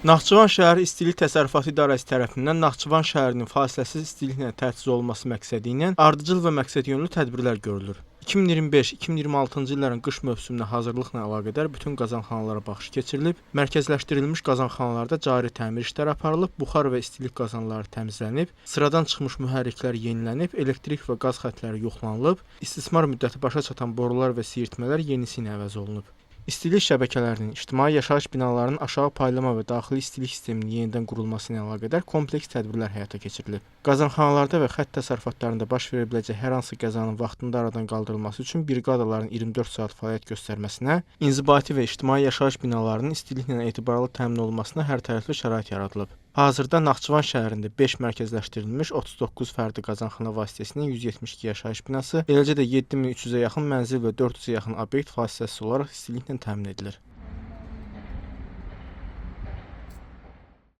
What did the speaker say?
Naxçıvan şəhəri İstilik Təsərrüfatı İdarəsi tərəfindən Naxçıvan şəhərinin fasiləsiz istiliklə təchiz olunması məqsədi ilə ardıcıl və məqsədyönlü tədbirlər görülür. 2025-2026-cı illərin qış mövsümünə hazırlıqla əlaqədar bütün qazanxanalara baxış keçirilib, mərkəzləşdirilmiş qazanxanalarda cari təmir işləri aparılıb, buxar və istilik qazanları təmizlənib, sıradan çıxmış mühərriklər yenilənib, elektrik və qaz xəttləri yoxlanılıb, istismar müddəti başa çatan borular və siyirtmələr yenisi ilə əvəz olunub. İstilik şəbəkələrinin, ictimai yaşayış binalarının aşağı paylama və daxili istilik sisteminin yenidən qurulması ilə əlaqədar kompleks tədbirlər həyata keçirilib. Qazanxanalarda və xətt təsərrüfatlarında baş verə biləcək hər hansı qəzanın vaxtında aradan qaldırılması üçün briqadaların 24 saat fəaliyyət göstərməsinə, inzibati və ictimai yaşayış binalarının istiliklə etibarlı təmin olunmasına hərtərəfli şərait yaradılıb. Hazırda Naxçıvan şəhərində 5 mərkəzləşdirilmiş 39 fərdi qazanxana vasitəsilə 172 yaşayış binası, eləcə də 7300-ə yaxın mənzil və 400-ə yaxın obyekt fasiləsiz olaraq istiliklə təmin edilir.